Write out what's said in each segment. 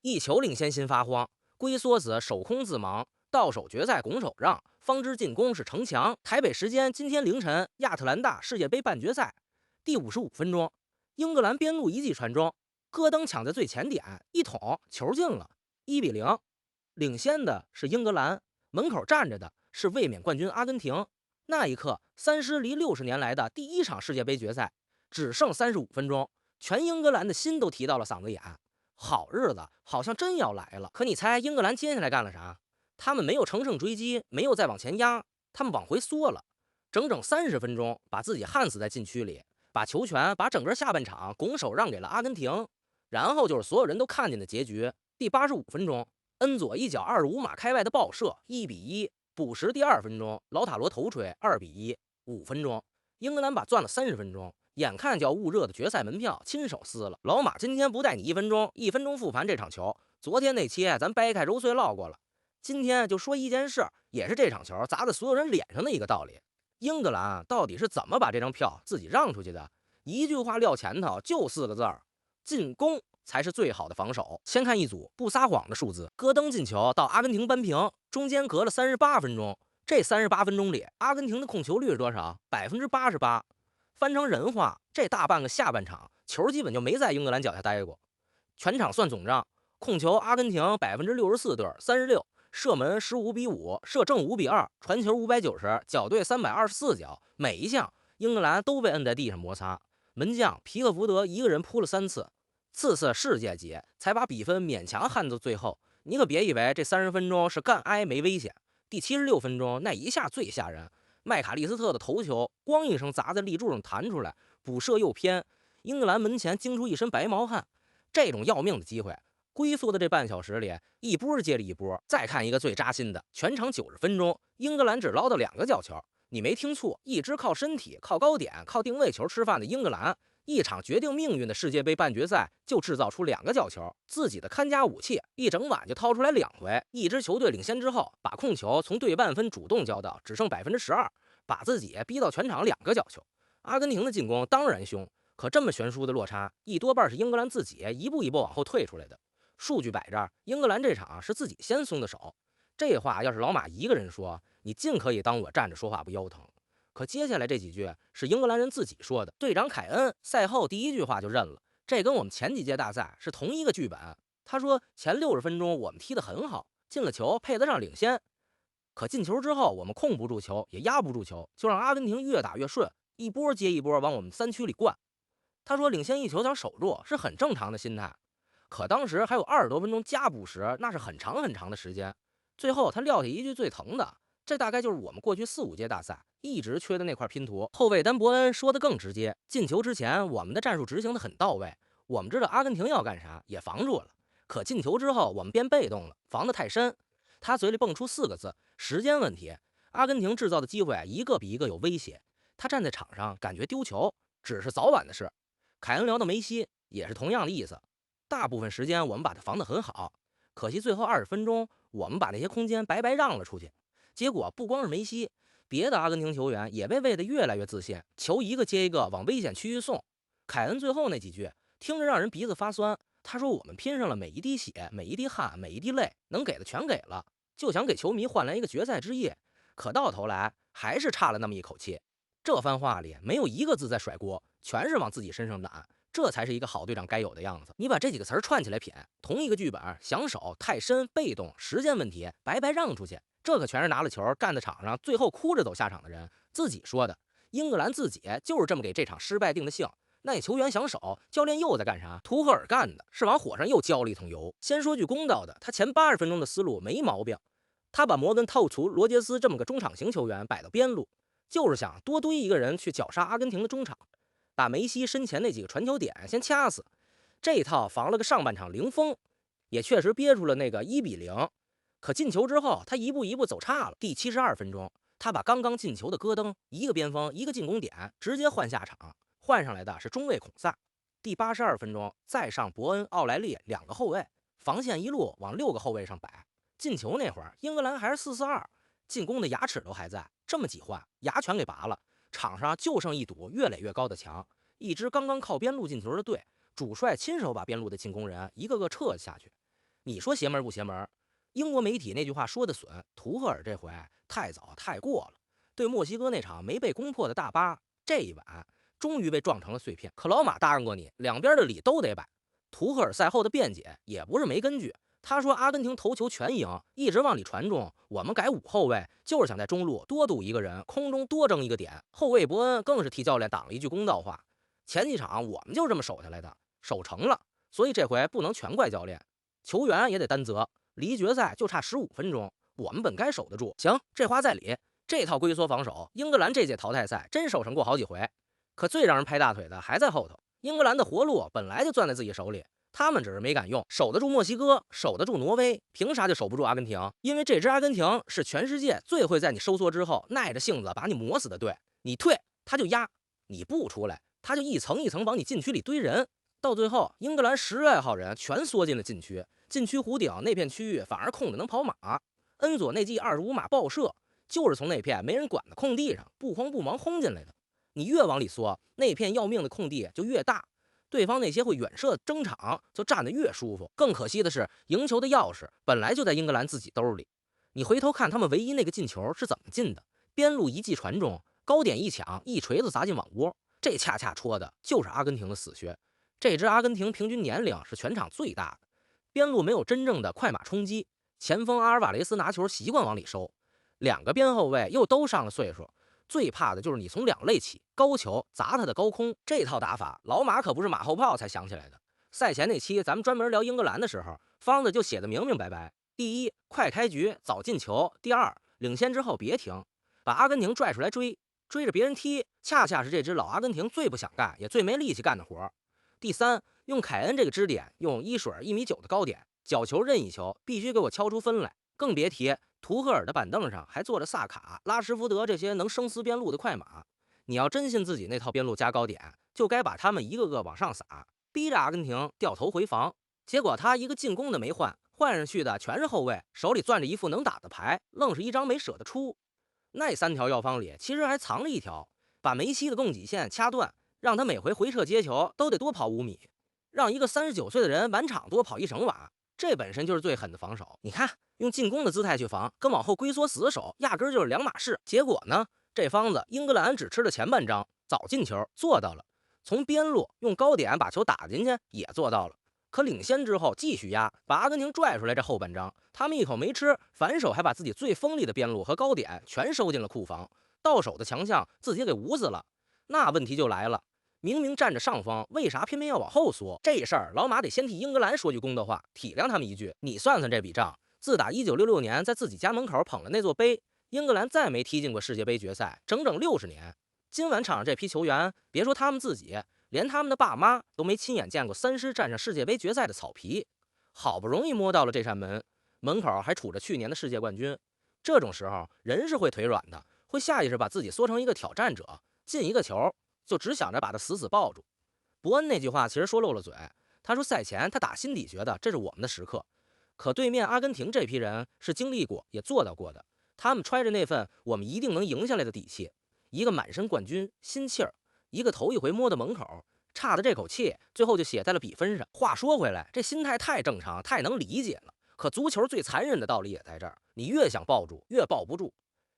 一球领先，心发慌。龟缩子守空自忙，到手决赛拱手让，方知进攻是城墙。台北时间今天凌晨，亚特兰大世界杯半决赛第55分钟，英格兰边路一记传中，戈登抢在最前点，一捅球进了，1-0。领先的是英格兰，门口站着的是卫冕冠军阿根廷。那一刻，三狮离60年来的第一场世界杯决赛只剩35分钟，全英格兰的心都提到了嗓子眼。好日子好像真要来了。可你猜英格兰接下来干了啥？他们没有乘胜追击，没有再往前压，他们往回缩了，整整30分钟，把自己焊死在禁区里，把球权，把整个下半场拱手让给了阿根廷。然后就是所有人都看见的结局。第85分钟，恩佐一脚25码开外的爆射，1-1。补时第2分钟，劳塔罗头锤2-1。5分钟，英格兰把攥了30分钟，眼看就要捂热的决赛门票亲手撕了。老马今天不带你1分钟复盘这场球。昨天那期咱掰开揉碎唠过了，今天就说一件事，也是这场球砸在所有人脸上的一个道理。英格兰到底是怎么把这张票自己让出去的？一句话撂前头，就4个字儿：进攻才是最好的防守。先看一组不撒谎的数字，戈登进球到阿根廷扳平，中间隔了38分钟。这38分钟里，阿根廷的控球率是多少？88%。翻成人话，这大半个下半场，球基本就没在英格兰脚下待过。全场算总账，控球阿根廷64%对36%，射门15-5，射正5-2，传球590，角队324脚，每一项英格兰都被摁在地上摩擦。门将皮克福德一个人扑了3次，次世界级，才把比分勉强焊到最后。你可别以为这30分钟是干挨没危险。第76分钟那一下最吓人，麦卡利斯特的头球咣一声砸在立柱上弹出来，补射又偏，英格兰门前惊出一身白毛汗。这种要命的机会，龟缩的这半小时里，一波接着一波。再看一个最扎心的，全场90分钟，英格兰只捞到2个角球。你没听错，一直靠身体、靠高点、靠定位球吃饭的英格兰，一场决定命运的世界杯半决赛就制造出2个角球，自己的看家武器一整晚就掏出来2回。一支球队领先之后，把控球从对半分主动交到只剩12%，把自己逼到全场2个角球。阿根廷的进攻当然凶，可这么悬殊的落差，一多半是英格兰自己一步一步往后退出来的。数据摆这儿，英格兰这场是自己先松的手。这话要是老马一个人说，你尽可以当我站着说话不腰疼。可接下来这几句是英格兰人自己说的。队长凯恩赛后第一句话就认了，这跟我们前几届大赛是同一个剧本。他说前60分钟我们踢得很好，进了球配得上领先，可进球之后我们控不住球，也压不住球，就让阿根廷越打越顺，一波接一波往我们3区里灌。他说领先1球想守住是很正常的心态，可当时还有20多分钟加补时，那是很长很长的时间。最后他撂下一句最疼的，这大概就是我们过去4、5届大赛一直缺的那块拼图。后卫丹伯恩说的更直接，进球之前我们的战术执行的很到位，我们知道阿根廷要干啥，也防住了。可进球之后我们变被动了，防得太深。他嘴里蹦出4个字：时间问题。阿根廷制造的机会一个比一个有威胁，他站在场上感觉丢球只是早晚的事。凯恩聊到梅西也是同样的意思，大部分时间我们把他防得很好，可惜最后20分钟我们把那些空间白白让了出去。结果不光是梅西，别的阿根廷球员也被喂得越来越自信，球一个接一个往危险区域送。凯恩最后那几句听着让人鼻子发酸，他说我们拼上了每一滴血、每一滴汗、每一滴泪，能给的全给了，就想给球迷换来一个决赛之夜，可到头来还是差了那么一口气。这番话里没有一个字在甩锅，全是往自己身上揽，这才是一个好队长该有的样子。你把这几个词儿串起来品，同一个剧本，想守太深、被动、时间问题，白白让出去，这可全是拿了球站在场上，最后哭着走下场的人自己说的。英格兰自己就是这么给这场失败定的性。那球员想守，教练又在干啥？图赫尔干的是往火上又浇了一桶油。先说句公道的，他前80分钟的思路没毛病，他把摩根透除罗杰斯这么个中场型球员摆到边路，就是想多堆一个人去绞杀阿根廷的中场，把梅西身前那几个传球点先掐死。这一套防了个上半场零封，也确实憋出了那个1-0。可进球之后，他一步一步走差了。第72分钟，他把刚刚进球的戈登一个边锋一个进攻点直接换下场，换上来的是中卫孔萨。第82分钟，再上伯恩、奥莱利2个后卫，防线一路往6个后卫上摆。进球那会儿，英格兰还是4-4-2，进攻的牙齿都还在，这么几换，牙全给拔了。场上就剩一堵越垒越高的墙，一支刚刚靠边路进球的队，主帅亲手把边路的进攻人一个个撤下去。你说邪门不邪门？英国媒体那句话说的损，图赫尔这回太早太过了。对墨西哥那场没被攻破的大巴，这一晚终于被撞成了碎片。可老马答应过你，两边的理都得摆。图赫尔赛后的辩解也不是没根据，他说阿根廷头球全赢，一直往里传中，我们改5后卫就是想在中路多堵一个人，空中多争一个点。后卫伯恩更是替教练挡了一句公道话，前几场我们就这么守下来的，守成了，所以这回不能全怪教练，球员也得担责。离决赛就差15分钟，我们本该守得住。行，这话在理。这套龟缩防守，英格兰这届淘汰赛真守成过好几回。可最让人拍大腿的还在后头，英格兰的活路本来就攥在自己手里，他们只是没敢用。守得住墨西哥，守得住挪威，凭啥就守不住阿根廷？因为这支阿根廷是全世界最会在你收缩之后耐着性子把你磨死的队。你退他就压，你不出来他就一层一层往你禁区里堆人。到最后，英格兰10来号人全缩进了禁区，禁区弧顶那片区域反而空的能跑马。恩佐那记25码爆射，就是从那片没人管的空地上不慌不忙轰进来的。你越往里缩，那片要命的空地就越大，对方那些会远射争场就站得越舒服。更可惜的是，赢球的钥匙本来就在英格兰自己兜里。你回头看他们唯一那个进球是怎么进的，边路一记传中，高点一抢，一锤子砸进网窝，这恰恰戳的就是阿根廷的死穴。这支阿根廷平均年龄是全场最大的，边路没有真正的快马冲击，前锋阿尔瓦雷斯拿球习惯往里收，两个边后卫又都上了岁数，最怕的就是你从2类起高球砸他的高空。这套打法老马可不是马后炮才想起来的。赛前那期咱们专门聊英格兰的时候，方子就写的明明白白：第一，快开局早进球；第二，领先之后别停，把阿根廷拽出来追着别人踢，恰恰是这支老阿根廷最不想干也最没力气干的活。第三，用凯恩这个支点，用一水1.9米的高点，角球任意球必须给我敲出分来。更别提图赫尔的板凳上还坐着萨卡、拉什福德这些能生撕边路的快马。你要真信自己那套边路加高点，就该把他们一个个往上撒，逼着阿根廷掉头回防。结果他一个进攻的没换，换上去的全是后卫，手里攥着一副能打的牌，愣是一张没舍得出。那3条药方里其实还藏了一条，把梅西的供给线掐断，让他每回回撤接球都得多跑5米，让一个39岁的人满场多跑一整晚，这本身就是最狠的防守。你看，用进攻的姿态去防，跟往后龟缩死守压根就是两码事。结果呢，这方子英格兰只吃了前半张，早进球做到了，从边路用高点把球打进去也做到了。可领先之后继续压，把阿根廷拽出来，这后半张他们一口没吃，反手还把自己最锋利的边路和高点全收进了库房，到手的强项自己给捂死了。那问题就来了，明明占着上方，为啥偏偏要往后缩？这事儿老马得先替英格兰说句公道话，体谅他们一句。你算算这笔账，自打1966年在自己家门口捧了那座碑，英格兰再没踢进过世界杯决赛，整整60年。今晚场上这批球员，别说他们自己，连他们的爸妈都没亲眼见过3狮站上世界杯决赛的草皮。好不容易摸到了这扇门，门口还杵着去年的世界冠军。这种时候，人是会腿软的，会下意识把自己缩成一个挑战者，进一个球就只想着把他死死抱住。伯恩那句话其实说漏了嘴，他说赛前他打心底觉得这是我们的时刻。可对面阿根廷这批人是经历过也做到过的，他们揣着那份我们一定能赢下来的底气，一个满身冠军心气儿，一个头一回摸到门口，差的这口气最后就写在了比分上。话说回来，这心态太正常，太能理解了。可足球最残忍的道理也在这儿，你越想抱住越抱不住。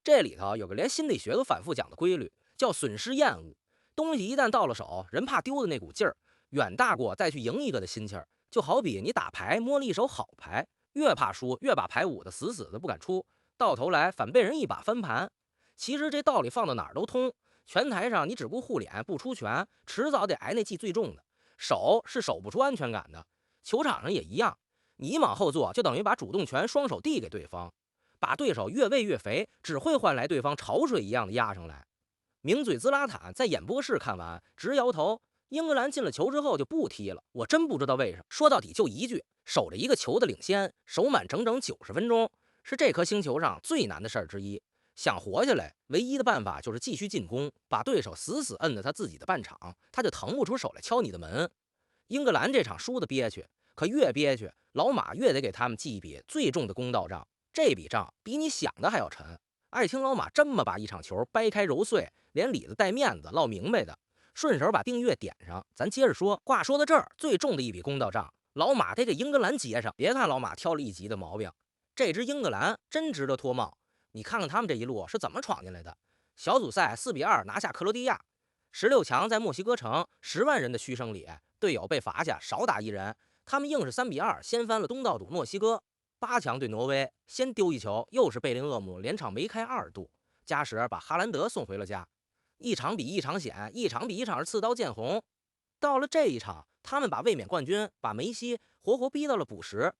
这里头有个连心理学都反复讲的规律，叫损失厌恶。东西一旦到了手，人怕丢的那股劲儿，远大过再去赢一个的心气儿。就好比你打牌摸了一手好牌，越怕输，越把牌捂得死死的不敢出，到头来反被人一把翻盘。其实这道理放到哪儿都通，拳台上你只顾护脸不出拳，迟早得挨那记最重的。手是守不出安全感的，球场上也一样，你往后做就等于把主动权双手递给对方，把对手越喂越肥，只会换来对方潮水一样的压上来。名嘴兹拉坦在演播室看完直摇头，英格兰进了球之后就不踢了，我真不知道为什么。说到底就一句，守着一个球的领先，守满整整90分钟，是这颗星球上最难的事儿之一。想活下来，唯一的办法就是继续进攻，把对手死死摁在他自己的半场，他就腾不出手来敲你的门。英格兰这场输的憋屈，可越憋屈，老马越得给他们记一笔最重的公道账，这笔账比你想的还要沉。爱听老马这么把一场球掰开揉碎，连里子带面子唠明白的，顺手把订阅点上。咱接着说，话说到这儿，最重的一笔公道账，老马得给英格兰接上。别看老马挑了一级的毛病，这支英格兰真值得脱帽。你看看他们这一路是怎么闯进来的。小组赛4-2拿下克罗地亚，16强在墨西哥城10万人的嘘声里，队友被罚下少打一人，他们硬是3-2掀翻了东道主墨西哥。8强对挪威，先丢一球，又是贝林厄姆连场梅开2度，加时把哈兰德送回了家。一场比一场险，一场比一场是刺刀见红。到了这一场，他们把卫冕冠军把梅西活活逼到了补时。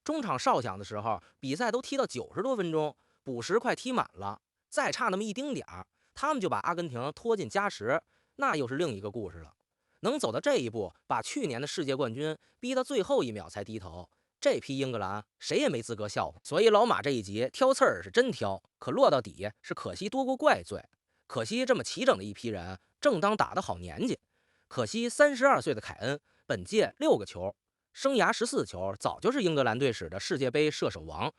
中场哨响的时候，比赛都踢到90多分钟，补时快踢满了，再差那么一丁点儿，他们就把阿根廷拖进加时，那又是另一个故事了。能走到这一步，把去年的世界冠军逼到最后一秒才低头，这批英格兰谁也没资格笑话。所以老马这一集挑刺儿是真挑，可落到底是可惜多过怪罪。可惜这么齐整的一批人，正当打得好年纪。可惜32岁的凯恩本届6个球，生涯14球，早就是英格兰队史的世界杯射手王。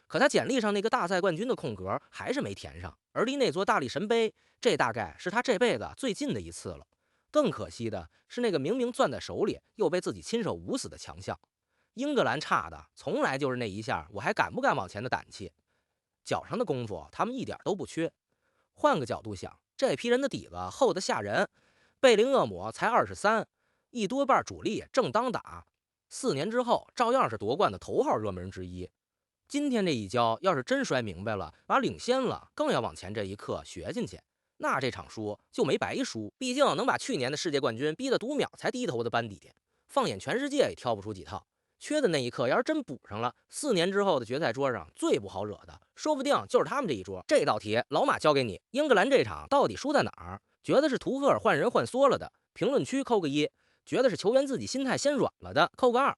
可他简历上那个大赛冠军的空格还是没填上，而离那座大力神杯，这大概是他这辈子最近的一次了。更可惜的是，那个明明攥在手里又被自己亲手捂死的强项。英格兰差的从来就是那一下我还敢不敢往前的胆气，脚上的功夫他们一点都不缺。换个角度想，这批人的底子厚得吓人。贝林厄姆才23，一多半主力正当打，4年之后照样是夺冠的头号热门之一。今天这一跤要是真摔明白了，把领先了，更要往前这一刻学进去，那这场输就没白输。毕竟能把去年的世界冠军逼得读秒才低头的班底，放眼全世界也挑不出几套。缺的那一刻要是真补上了，4年之后的决赛桌上最不好惹的，说不定就是他们这一桌。这道题老马交给你，英格兰这场到底输在哪儿？觉得是图赫尔换人换缩了的，评论区扣个1；觉得是球员自己心态先软了的，扣个2；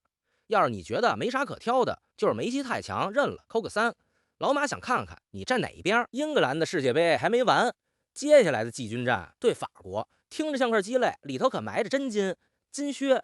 要是你觉得没啥可挑的，就是梅西太强认了，扣个3。老马想看看你站哪一边。英格兰的世界杯还没完，接下来的季军战对法国，听着像块鸡肋，里头可埋着真金。金靴，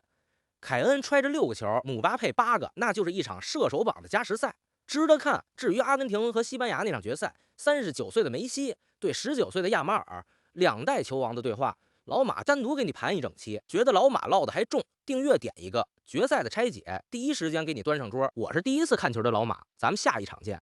凯恩揣着6个球，姆巴佩8个，那就是一场射手榜的加时赛，值得看。至于阿根廷和西班牙那场决赛，39岁的梅西对19岁的亚马尔，2代球王的对话，老马单独给你盘一整期。觉得老马唠的还重，订阅点一个，决赛的拆解第一时间给你端上桌。我是第一次看球的老马，咱们下一场见。